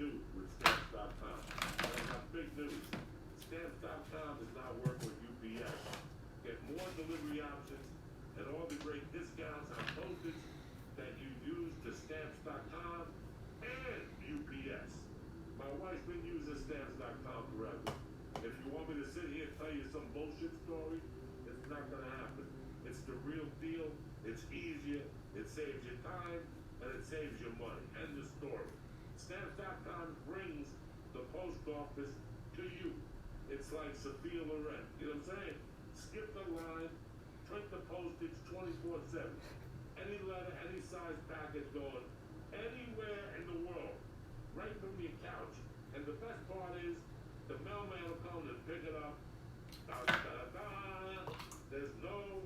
do with Stamps.com. And I got big news. Stamps.com is now working with UPS. Get more delivery options and all the great discounts on postage that you use to Stamps.com and UPS. My wife's been using Stamps.com forever. If you want me to sit here and tell you some bullshit story, it's not going to happen. It's the real deal. It's easier. It saves you time. And it saves you money. End of story. Stamps.com brings the post office to you. It's like Sophia Loren. You know what I'm saying? Skip the line. Print the postage 24/7. Any letter, any size package going anywhere in the world. Right from your couch. And the best part is, the mailman will come and pick it up. Da, da, da, da. There's no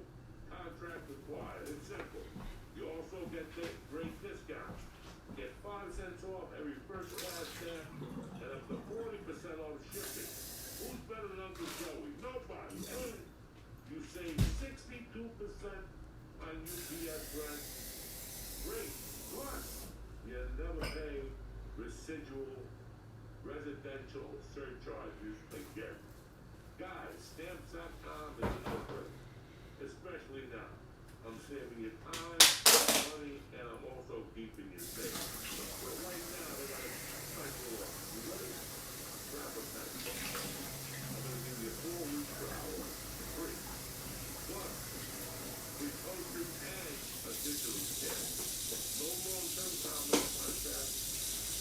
contract required. It's simple. You also get this great discounts. Get 5 cents off every first class stamp and up to 40% off shipping. Who's better than Uncle Joey? Nobody. And you save 62% on UPS rent. Great. Plus, you never pay residual residential surcharges again. Guys, Stamps.com is a no-brainer, especially now. I'm saving you time, money, and I'm also keeping you safe. So right now, they got a special offer. You ready? Grab a pen. I'm going to give you 4 weeks trial free. Plus, free postage and a digital scan. No long-term contract,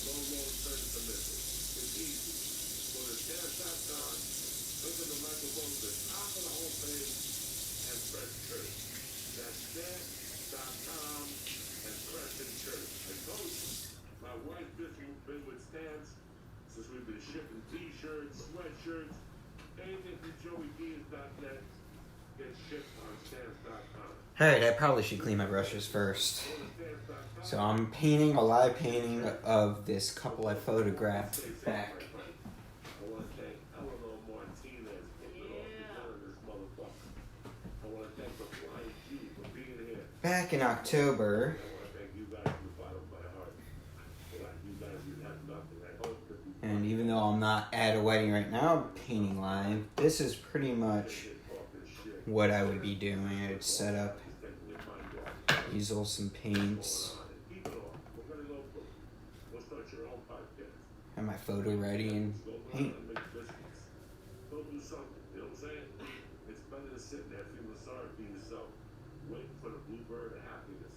no long-term commitment. It's easy. Go to Stamps.com, click on the microphone to the top of the homepage, and press search. That's Stamps.com and Preston Church. I told you, my wife has been with Stamps since we've been shipping t-shirts, sweatshirts, anything from JoeyDeans.net gets shipped on Stamps.com. Alright, I probably should clean my brushes first. So I'm painting a live painting of this couple I photographed back. Back in October, and even though I'm not at a wedding right now, I'm painting live. This is pretty much what I would be doing. I'd set up, easel some paints, have my photo ready, and paint. Waiting for the bluebird of happiness.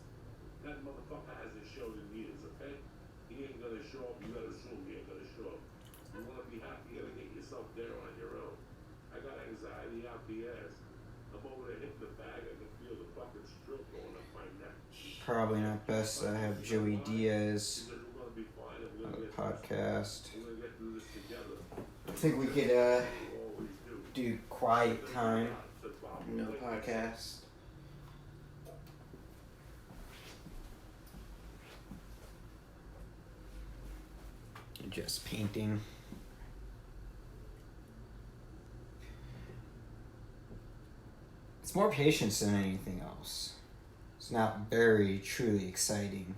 That motherfucker hasn't showed in years, okay? He ain't gonna show up, you gotta assume he ain't gonna show up. You wanna be happy, you gotta get yourself there on your own. I got anxiety out the ass. I'm over there hitting the bag, I can feel the fucking stroke going up my neck. Probably not best I have Joey Diaz on the podcast. I think we could do quiet time, no podcast. Just painting. It's more patience than anything else. It's not very truly exciting.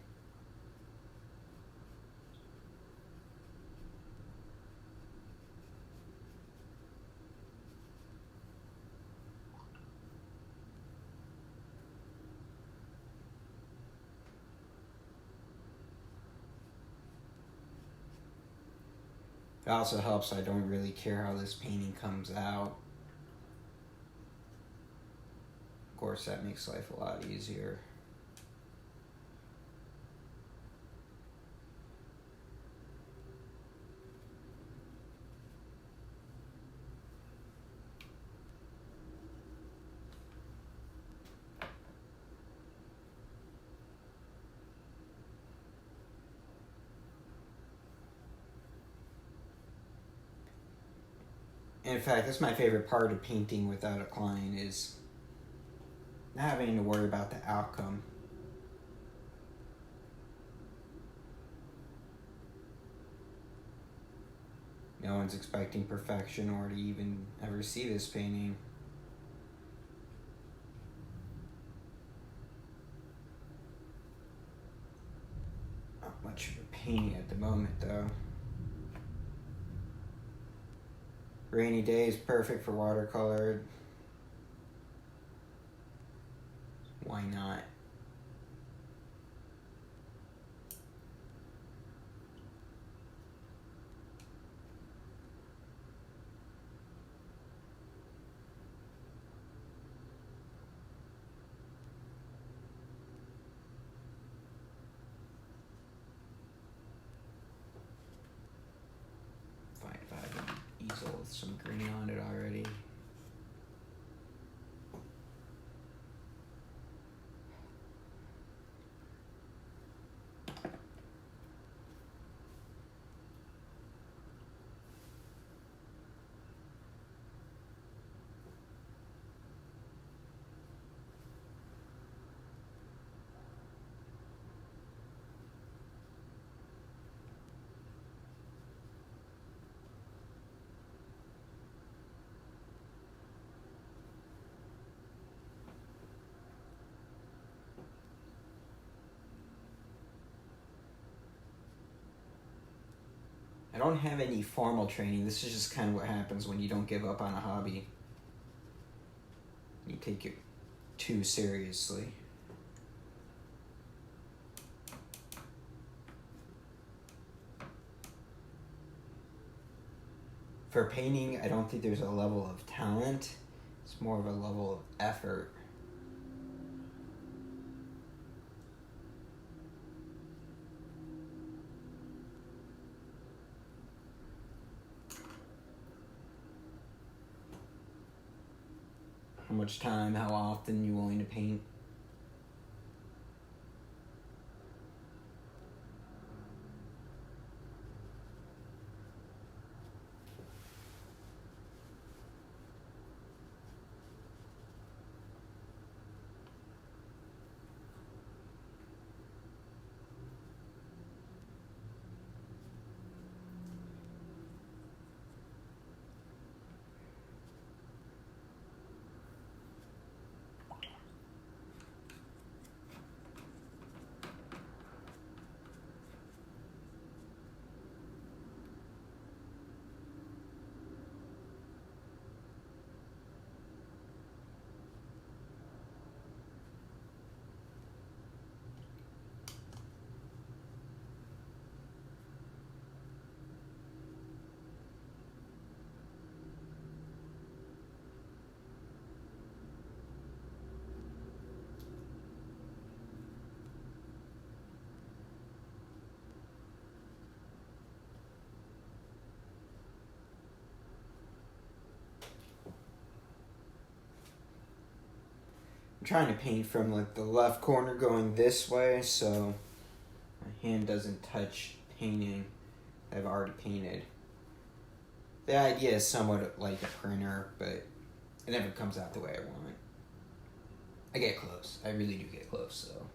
It also helps I don't really care how this painting comes out. Of course, that makes life a lot easier. In fact, that's my favorite part of painting without a client, is not having to worry about the outcome. No one's expecting perfection or to even ever see this painting. Not much of a painting at the moment, though. Rainy day is perfect for watercolor. Why not? Fine, if I have an easel with some green on it already. I don't have any formal training. This is just kind of what happens when you don't give up on a hobby. You take it too seriously. For painting, I don't think there's a level of talent. It's more of a level of effort. How much time, how often you willing to paint? I'm trying to paint from like the left corner going this way, so my hand doesn't touch painting I've already painted. The idea is somewhat like a printer, but it never comes out the way I want. I get close. I really do get close, so.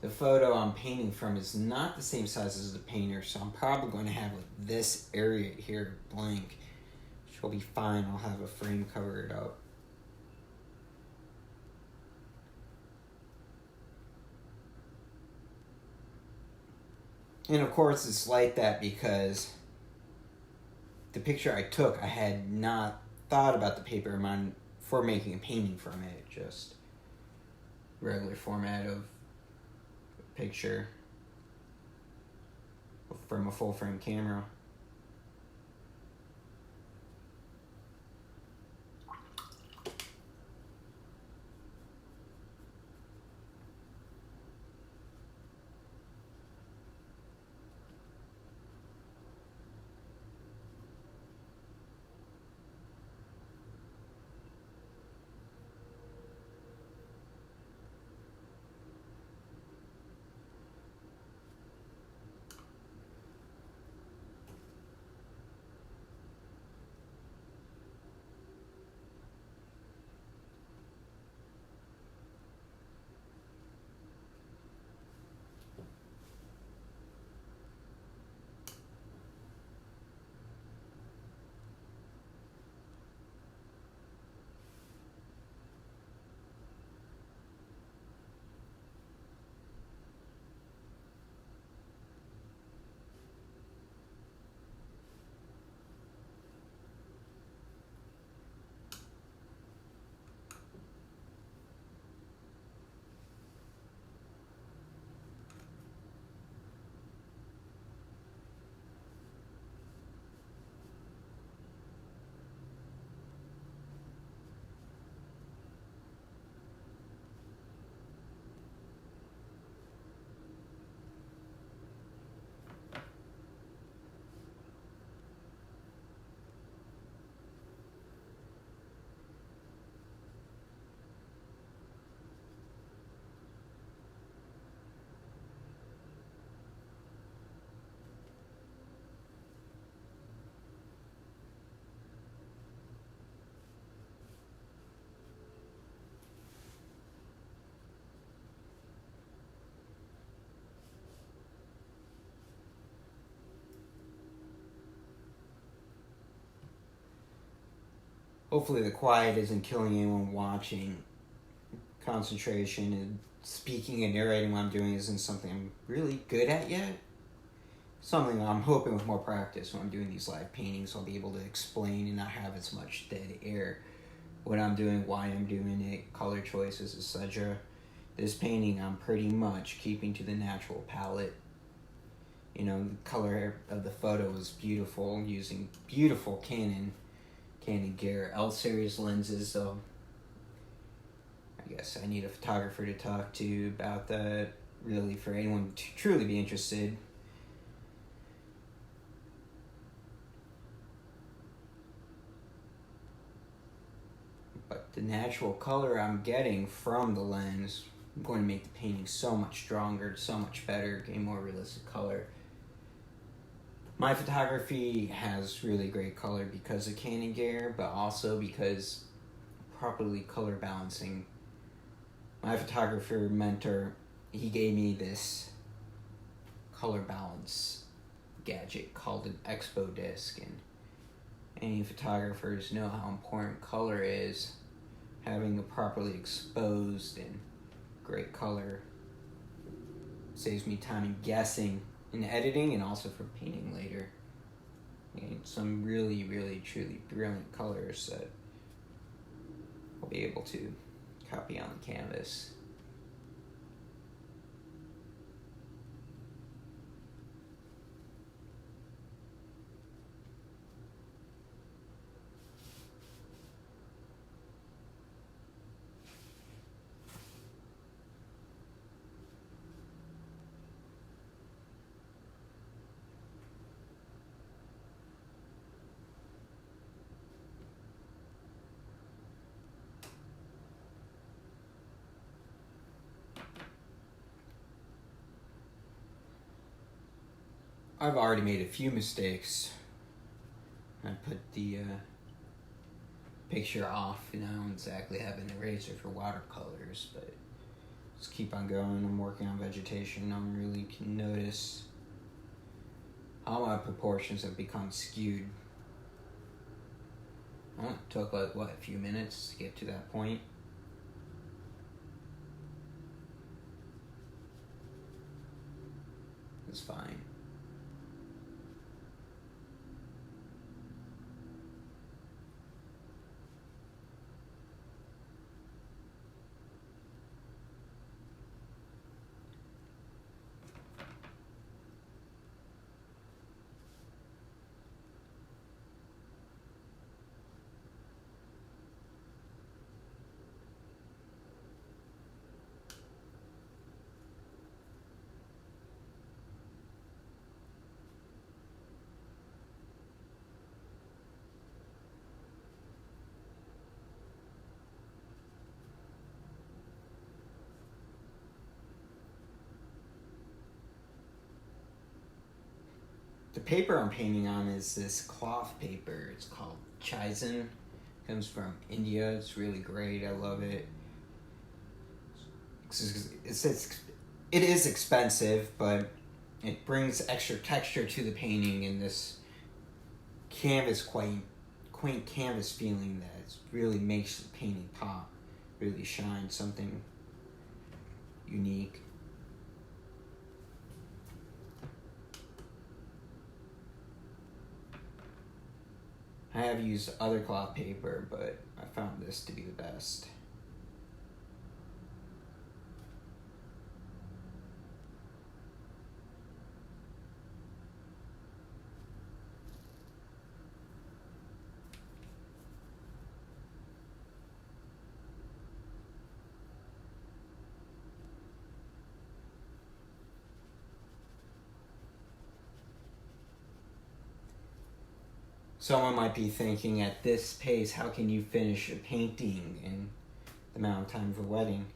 The photo I'm painting from is not the same size as the painter, so I'm probably going to have like this area here blank, which will be fine. I'll have a frame cover it up. And of course it's like that because the picture I took, I had not thought about the paper amount for making a painting from it, just regular format of picture from a full frame camera. hopefully the quiet isn't killing anyone watching. Concentration and speaking and narrating what I'm doing isn't something I'm really good at yet. Something I'm hoping with more practice when I'm doing these live paintings, I'll be able to explain and not have as much dead air. What I'm doing, why I'm doing it, color choices, etc. This painting, I'm pretty much keeping to the natural palette. You know, the color of the photo is beautiful, using beautiful Canon Gear L series lenses. So I guess I need a photographer to talk to about that. Really, for anyone to truly be interested. But the natural color I'm getting from the lens, I'm going to make the painting so much stronger, so much better, getting more realistic color. My photography has really great color because of Canon Gear, but also because properly color balancing. My photographer mentor, he gave me this color balance gadget called an Expo disc, and any photographers know how important color is. Having a properly exposed and great color saves me time in guessing in editing and also for painting later. And some really, really, truly brilliant colors that I'll be able to copy on the canvas. I've already made a few mistakes. I put the picture off, and I don't exactly have an eraser for watercolors, but just keep on going. I'm working on vegetation. I really can notice how my proportions have become skewed. It only took like, a few minutes to get to that point. It's fine. The paper I'm painting on is this cloth paper. It's called Chaizen. Comes from India. It's really great. I love it. It is expensive, but it brings extra texture to the painting and this canvas, quaint canvas feeling that really makes the painting pop, really shine, something unique. I have used other cloth paper, but I found this to be the best. Someone might be thinking, at this pace, how can you finish a painting in the amount of time of a wedding?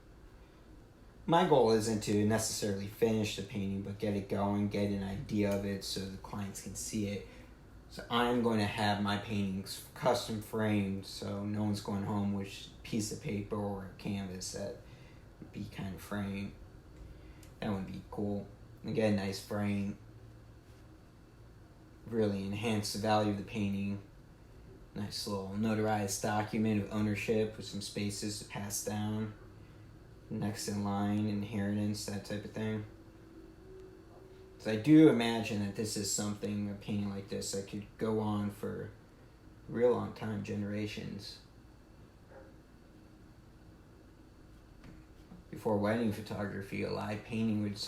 My goal isn't to necessarily finish the painting, but get it going, get an idea of it so the clients can see it. So I'm going to have my paintings custom framed, so no one's going home with a piece of paper or a canvas that would be kind of framed. That would be cool. And get a nice frame. Really enhance the value of the painting, Nice little notarized document of ownership with some spaces to pass down. Next in line, inheritance, that type of thing. So I do imagine that this is something, a painting like this, that could go on for a real long time, generations. Before wedding photography, a live painting would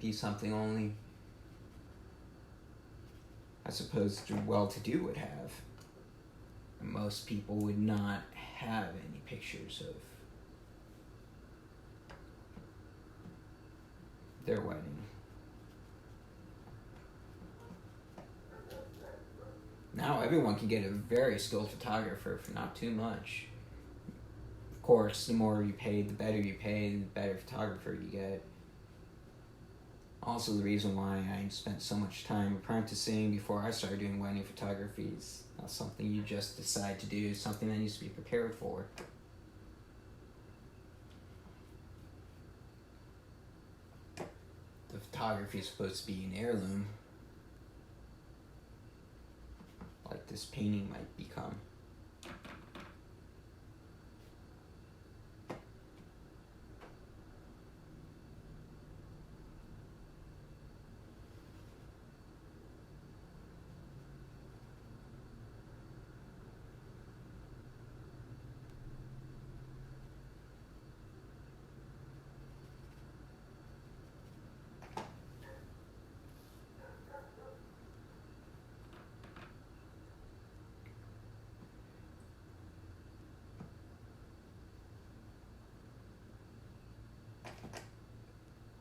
be something only, I suppose, the well-to-do would have. Most people would not have any pictures of their wedding. Now everyone can get a very skilled photographer for not too much. Of course, the more you pay, the better you pay, the better photographer you get. Also, the reason why I spent so much time apprenticing before I started doing wedding photography is not something you just decide to do, it's something that needs to be prepared for. The photography is supposed to be an heirloom, like this painting might become.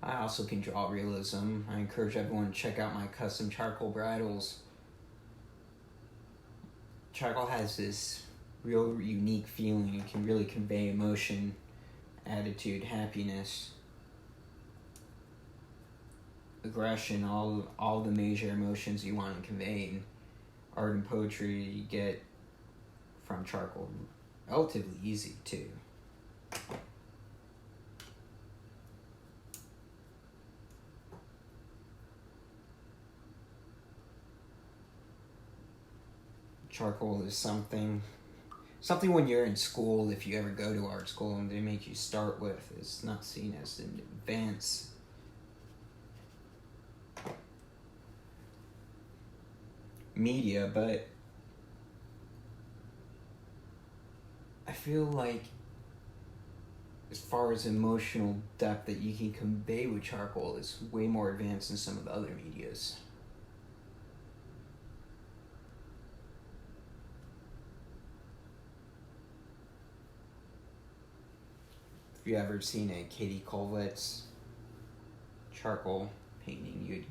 I also can draw realism. I encourage everyone to check out my custom charcoal bridals. Charcoal has this real unique feeling. It can really convey emotion, attitude, happiness, aggression, all the major emotions you want to convey in art and poetry you get from charcoal. Relatively easy too. Charcoal is something when you're in school, if you ever go to art school and they make you start with, it's not seen as an advanced media, but I feel like as far as emotional depth that you can convey with charcoal is way more advanced than some of the other medias. If you ever seen a Katie Colvet's charcoal painting, you'd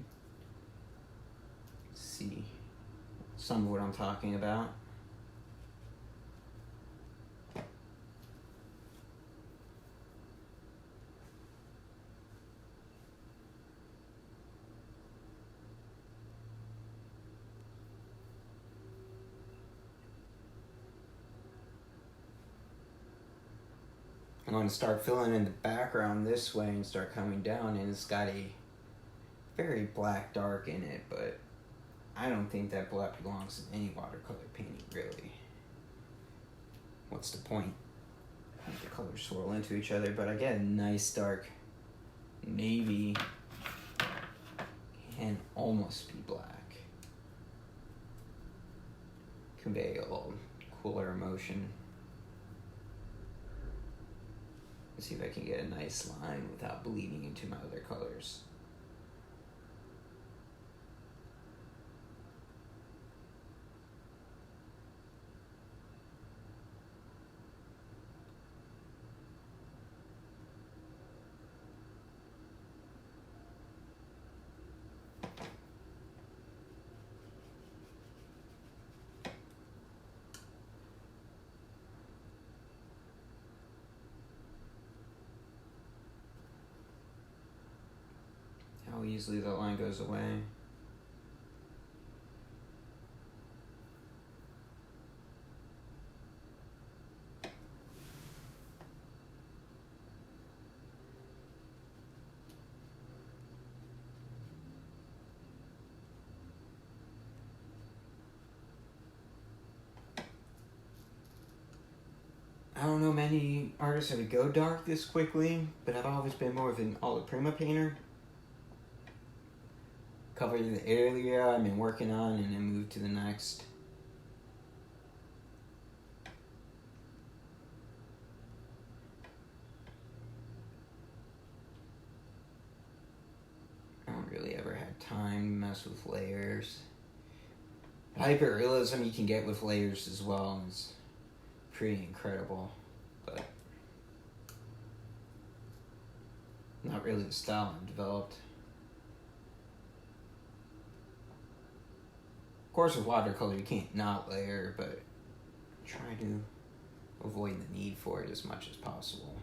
see some of what I'm talking about. I'm going to start filling in the background this way and start coming down, and it's got a very black dark in it, but I don't think that black belongs in any watercolor painting, really. What's the point? The colors swirl into each other, but I get a nice dark navy, can almost be black. Convey a little cooler emotion. Let's see if I can get a nice line without bleeding into my other colors. How easily that line goes away. I don't know many artists that would go dark this quickly, but I've always been more of an alla prima painter. Covered the area I've been working on and then moved to the next. I don't really ever had time to mess with layers. Hyperrealism you can get with layers as well is pretty incredible, but not really the style I've developed. Of course, with watercolor you can't not layer, but try to avoid the need for it as much as possible.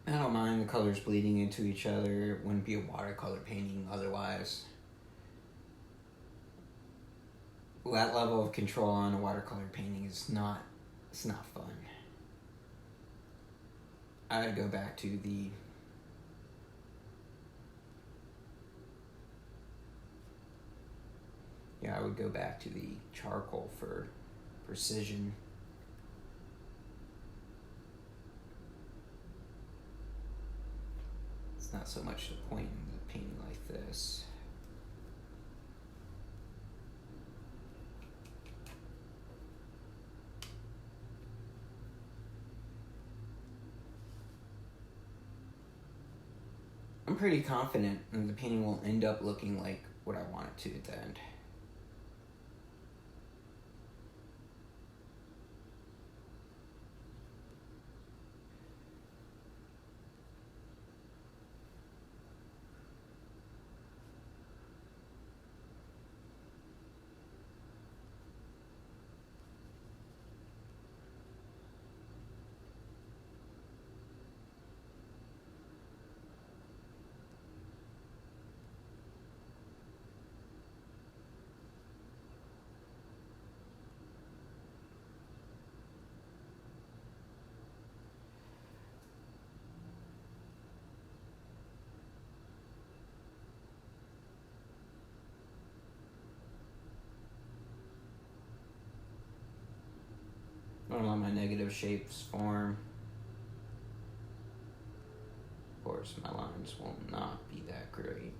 I don't mind the colors bleeding into each other. It wouldn't be a watercolor painting otherwise. That level of control on a watercolor painting is not fun. I'd go back to the I would go back to the charcoal for precision. It's not so much the point in the painting like this. I'm pretty confident that the painting will end up looking like what I want it to at the end. I don't let my negative shapes form. Of course, my lines will not be that great.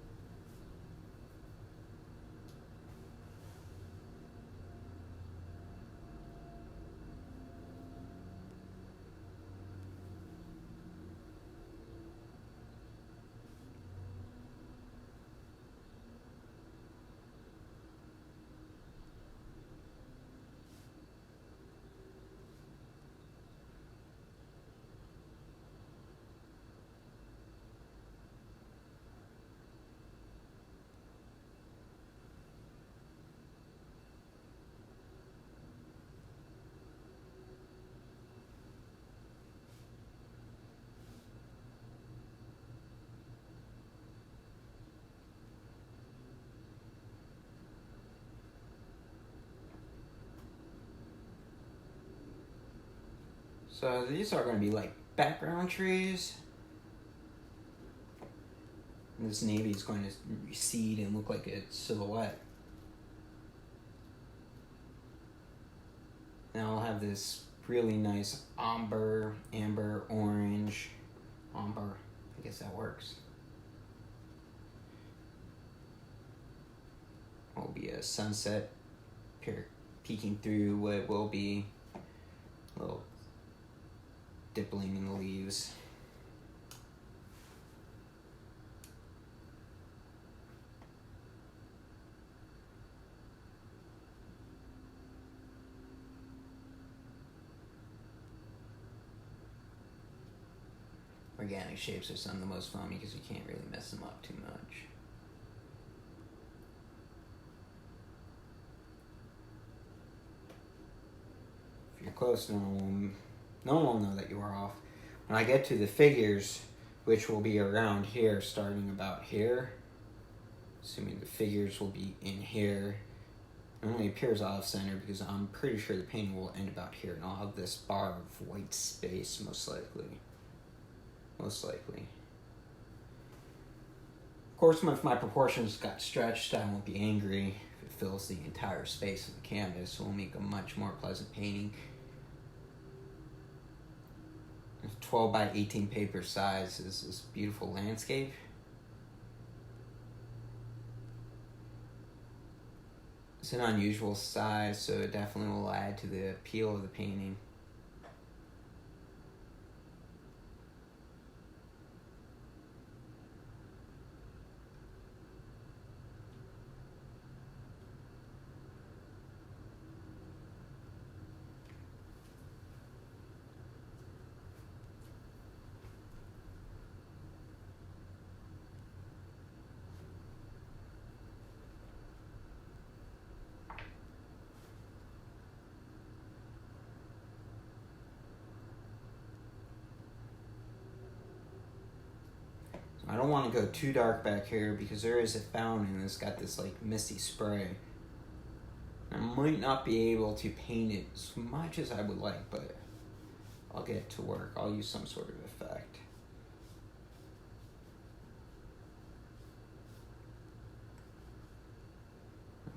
So these are going to be like background trees. And this navy is going to recede and look like a silhouette. Now I'll have this really nice amber, orange. Amber, I guess that works. Will be a sunset peeking through what will be a little dippling in the leaves. Organic shapes are some of the most fun because you can't really mess them up too much. that close, no one will know that you are off. When I get to the figures, which will be around here, starting about here, assuming the figures will be in here, it only appears off center because I'm pretty sure the painting will end about here, and I'll have this bar of white space most likely. Most likely. Of course, if my proportions got stretched, I won't be angry. If it fills the entire space of the canvas, it will make a much more pleasant painting. 12 by 18 paper size is this beautiful landscape. It's an unusual size, so it definitely will add to the appeal of the painting. I don't want to go too dark back here because there is a fountain that's got this like misty spray. I might not be able to paint it as much as I would like, but I'll get to work. I'll use some sort of effect.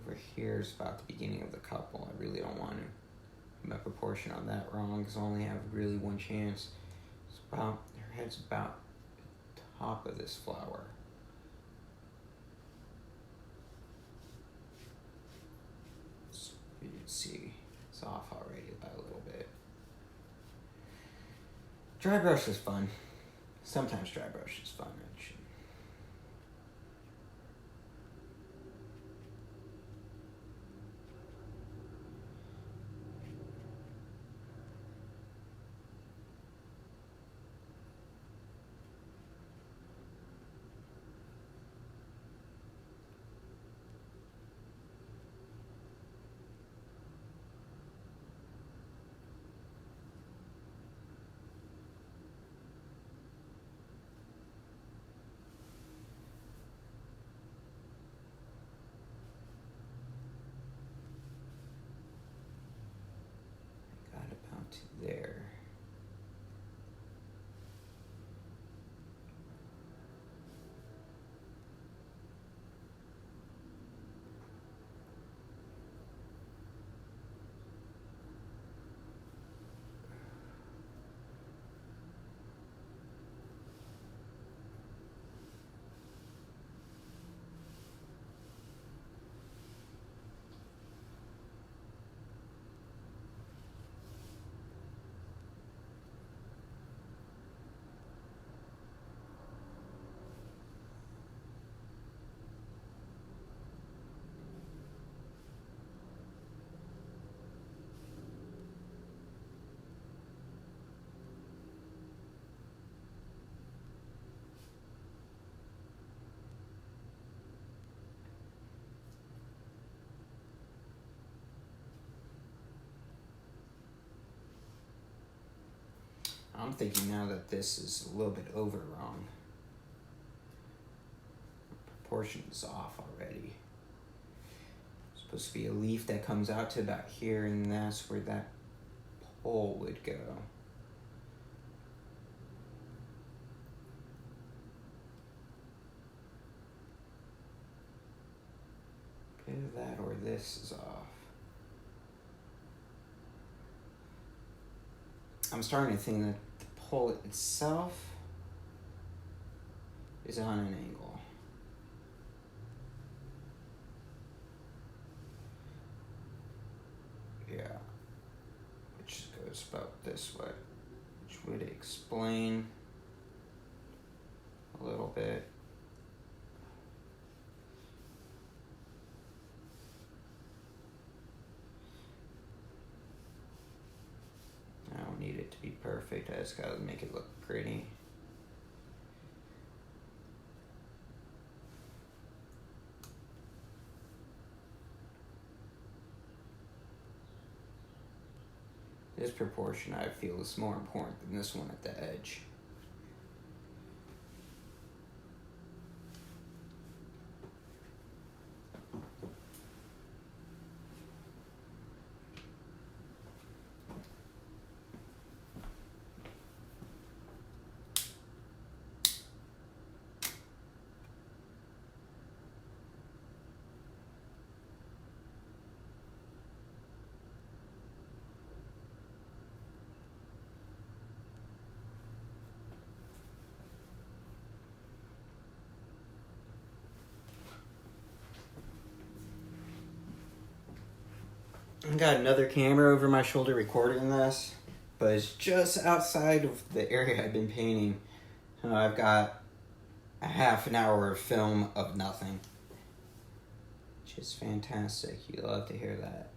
Over here is about the beginning of the couple. I really don't want to get my proportion on that wrong because I only have really one chance. It's about, her head's about top of this flower. So you can see it's off already by a little bit. Dry brush is fun. Sometimes dry brush is fun. There. I'm thinking now that this is a little bit over wrong. Proportion's off already. It's supposed to be a leaf that comes out to about here, and that's where that pole would go. Either that or this is off. I'm starting to think that the pole itself is on an angle. Yeah, which goes about this way, which would explain a little bit. I don't need it to be perfect, I just gotta make it look pretty. This proportion I feel is more important than this one at the edge. I got another camera over my shoulder recording this, but it's just outside of the area I've been painting. So I've got a half an hour of film of nothing. Which is fantastic. You love to hear that.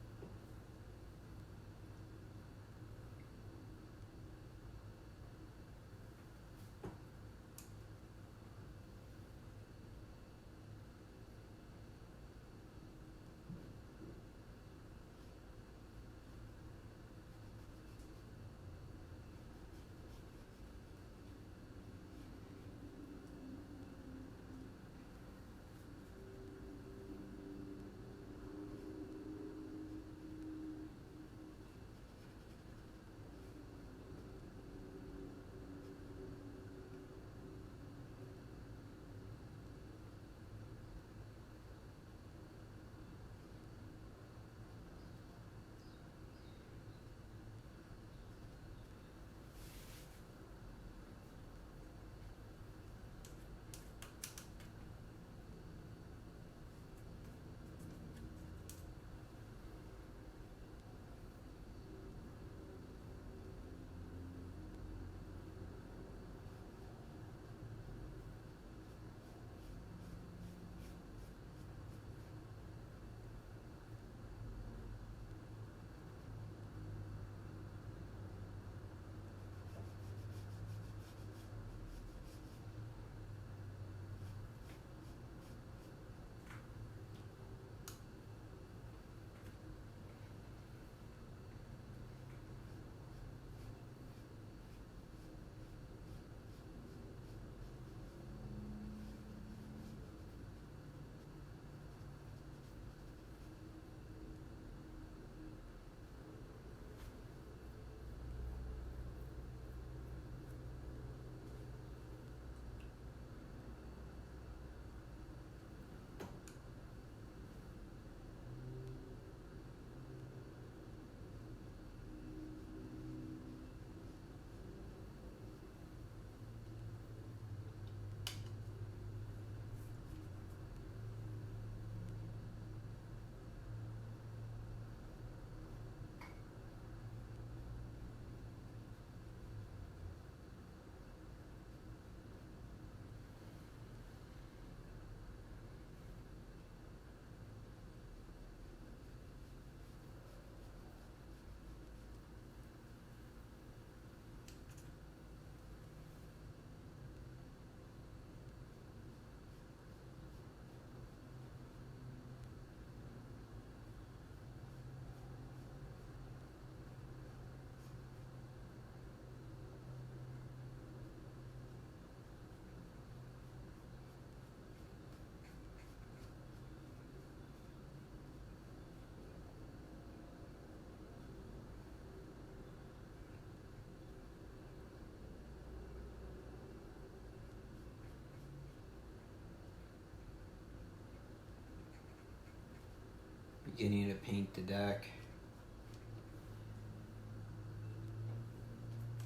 Beginning to paint the deck.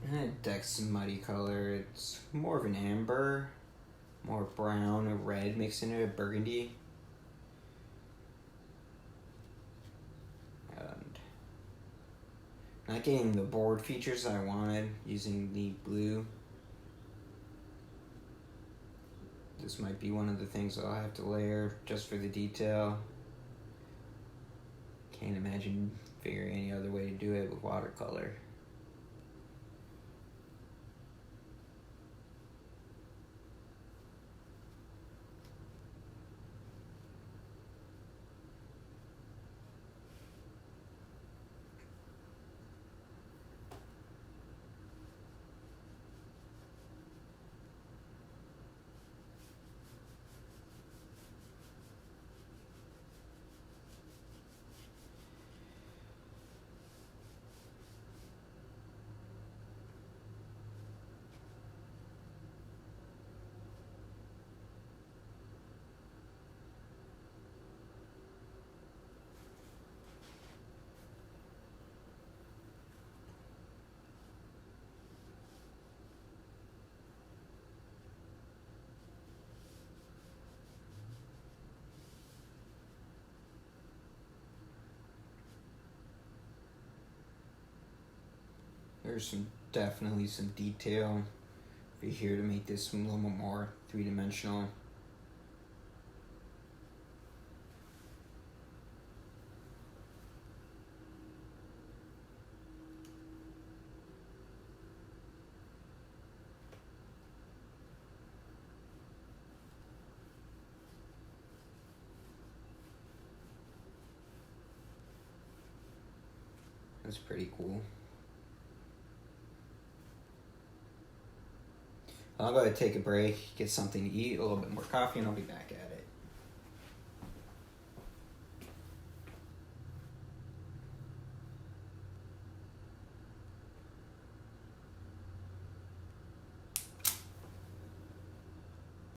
And the deck's a muddy color. It's more of an amber, more brown or red mixed into a burgundy. And not getting the board features I wanted using the blue. This might be one of the things I'll have to layer just for the detail. Can't imagine figuring any other way to do it with watercolor. There's definitely some detail over here to make this a little more three-dimensional. That's pretty cool. I'll go ahead and take a break, get something to eat, a little bit more coffee, and I'll be back at it.